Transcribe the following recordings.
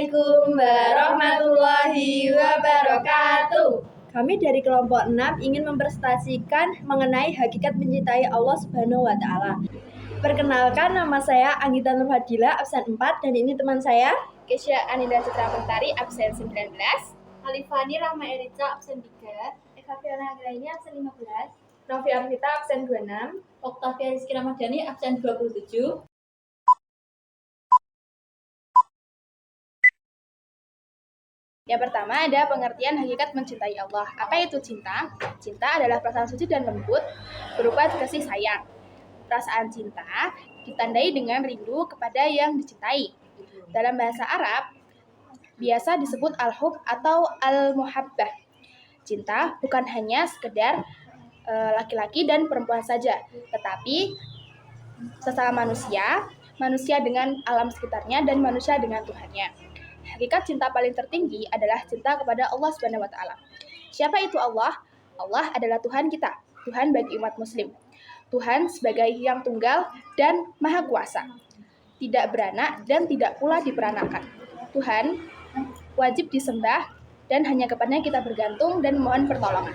Assalamualaikum warahmatullahi wabarakatuh. Kami dari kelompok 6 ingin mempresentasikan mengenai hakikat mencintai Allah Subhanahu wa Ta'ala. Perkenalkan, nama saya Anggita Nurhadila, absen 4, dan ini teman saya Kesya Anida Citra Mentari, absen 19. Alifani Rahma Erica, absen 3. Eka Fiona Anggraini, absen 15. Novi Arvita, absen 26. Oktavia Rizky Ramadhani, absen 27. Yang pertama ada pengertian hakikat mencintai Allah. Apa itu cinta? Cinta adalah perasaan suci dan lembut berupa kasih sayang. Perasaan cinta ditandai dengan rindu kepada yang dicintai. Dalam bahasa Arab, biasa disebut al-hub atau al-muhabbah. Cinta bukan hanya sekedar laki-laki dan perempuan saja, tetapi sesama manusia, manusia dengan alam sekitarnya, dan manusia dengan Tuhannya. Hakikat cinta paling tertinggi adalah cinta kepada Allah Subhanahu wa Ta'ala. Siapa itu Allah? Allah adalah Tuhan kita, Tuhan bagi umat Muslim. Tuhan sebagai yang tunggal dan maha kuasa, tidak beranak dan tidak pula diperanakan. Tuhan wajib disembah dan hanya kepadanya kita bergantung dan mohon pertolongan.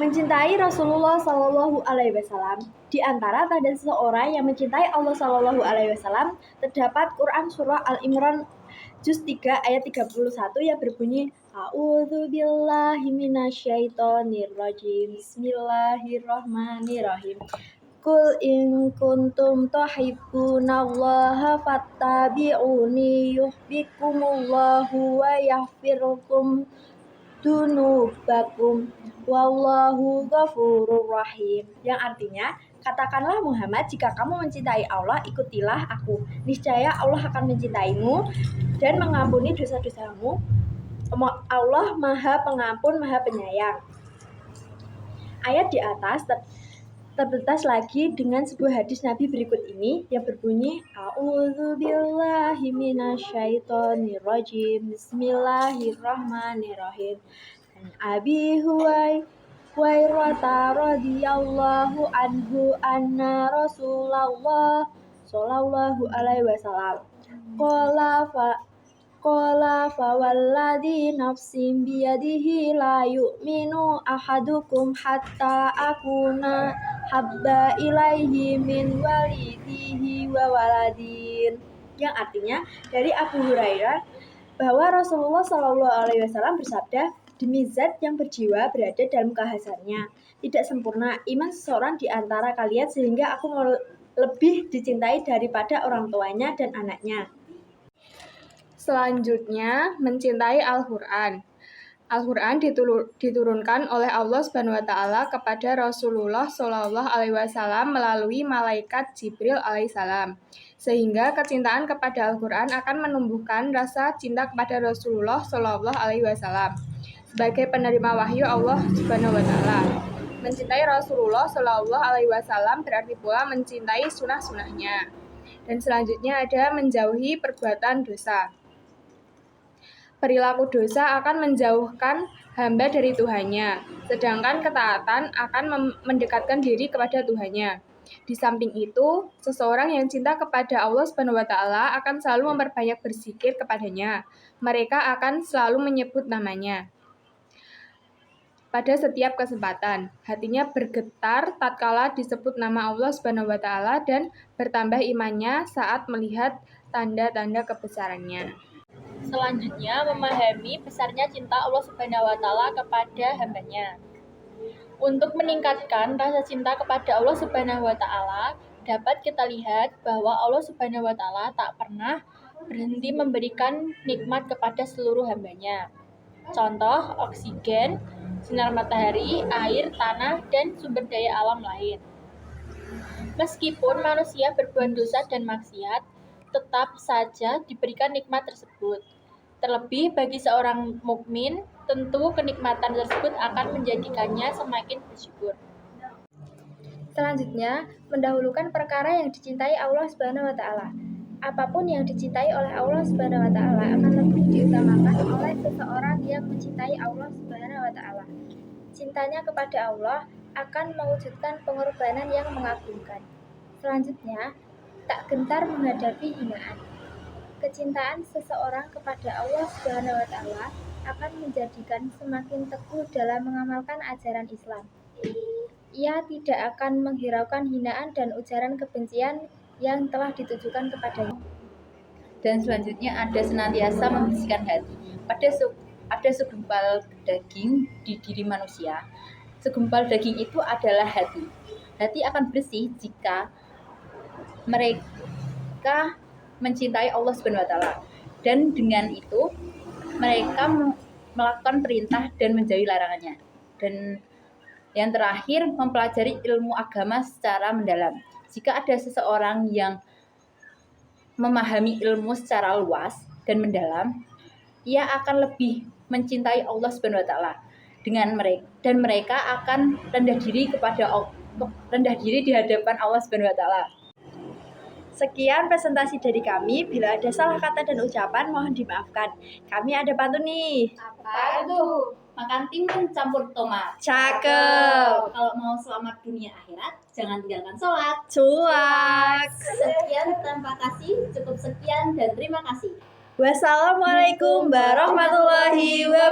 mencintai Rasulullah Shallallahu Alaihi Wasallam. Di antara tanda seseorang yang mencintai Allah Shallallahu Alaihi Wasallam terdapat Quran Surah Al-Imran Juz 3 ayat 31 yang berbunyi A'udzubillahi minasyaitonirrajim. Bismillahirrahmanirrahim. Qul in kuntum tuhibbunallaha fattabi'uni yuhibbukumullahu wa yaghfirlakum dunubakum wallahu ghafurur rahim. Yang artinya, katakanlah Muhammad, jika kamu mencintai Allah, ikutilah aku. Niscaya Allah akan mencintaimu dan mengampuni dosa-dosamu. Allah Maha Pengampun, Maha Penyayang. Ayat di atas terbatas lagi dengan sebuah hadis Nabi berikut ini yang berbunyi A'udzubillahi minasyaitonirrajim. Bismillahirrahmanirrahim. Abi Hurairah radhiyallahu anhu anna Rasulullah sallallahu alaihi wasallam qala fa walladhi nafsi biyadihi la yu'minu ahadukum hatta akuna habba ilaihi min walidihi wa waladin. Yang artinya dari Abu Hurairah bahwa Rasulullah Shallallahu Alaihi Wasallam bersabda, demi zat yang berjiwa berada dalam kehazannya, tidak sempurna iman seseorang di antara kalian sehingga aku lebih dicintai daripada orang tuanya dan anaknya. Selanjutnya, mencintai Al-Quran. Al-Quran diturunkan oleh Allah Subhanahu wa Ta'ala kepada Rasulullah Shallallahu Alaihi Wasallam melalui malaikat Jibril alaihissalam, sehingga kecintaan kepada Al-Quran akan menumbuhkan rasa cinta kepada Rasulullah Shallallahu Alaihi Wasallam sebagai penerima wahyu Allah Subhanahu wa Ta'ala. Mencintai Rasulullah Shallallahu Alaihi Wasallam berarti pula mencintai sunnah-sunnahnya. Dan selanjutnya ada menjauhi perbuatan dosa. Perilaku dosa akan menjauhkan hamba dari Tuhannya, sedangkan ketaatan akan mendekatkan diri kepada Tuhannya. Di samping itu, seseorang yang cinta kepada Allah Subhanahu wa Ta'ala akan selalu memperbanyak berzikir kepadanya. Mereka akan selalu menyebut namanya pada setiap kesempatan. Hatinya bergetar tatkala disebut nama Allah Subhanahu wa Ta'ala dan bertambah imannya saat melihat tanda-tanda kebesarannya. Selanjutnya, memahami besarnya cinta Allah Subhanahu wa Ta'ala kepada hambanya. Untuk meningkatkan rasa cinta kepada Allah Subhanahu wa Ta'ala, dapat kita lihat bahwa Allah Subhanahu wa Ta'ala tak pernah berhenti memberikan nikmat kepada seluruh hambanya. Contoh, oksigen, sinar matahari, air, tanah, dan sumber daya alam lain. Meskipun manusia berbuat dosa dan maksiat, tetap saja diberikan nikmat tersebut. Terlebih bagi seorang mukmin, tentu kenikmatan tersebut akan menjadikannya semakin bersyukur. Selanjutnya, mendahulukan perkara yang dicintai Allah Subhanahu wa Ta'ala. Apapun yang dicintai oleh Allah Subhanahu wa Ta'ala akan lebih diutamakan oleh seseorang yang mencintai Allah Subhanahu wa Ta'ala. Cintanya kepada Allah akan mewujudkan pengorbanan yang mengagumkan. Selanjutnya, tak gentar menghadapi hinaan. Kecintaan seseorang kepada Allah Subhanahu wa taala akan menjadikan semakin teguh dalam mengamalkan ajaran Islam. Ia tidak akan menghiraukan hinaan dan ujaran kebencian yang telah ditujukan kepadanya. Dan selanjutnya ada senantiasa membersihkan hati. Ada segumpal daging di diri manusia. Segumpal daging itu adalah hati. Hati akan bersih jika mereka mencintai Allah Subhanahu wa taala. Dan dengan itu mereka melakukan perintah dan menjauhi larangannya. Dan yang terakhir, mempelajari ilmu agama secara mendalam. Jika ada seseorang yang memahami ilmu secara luas dan mendalam, ia akan lebih mencintai Allah Subhanahu wa taala dan mereka akan rendah diri di hadapan Allah Subhanahu wa taala. Sekian presentasi dari kami. Bila ada salah kata dan ucapan, mohon dimaafkan. Kami ada pantun nih. Apa itu? Makan timun campur tomat. Cakep. Kalau mau selamat dunia akhirat, jangan tinggalkan sholat. Cuak. Sekian, terima kasih. Cukup sekian dan terima kasih. Wassalamualaikum warahmatullahi wabarakatuh.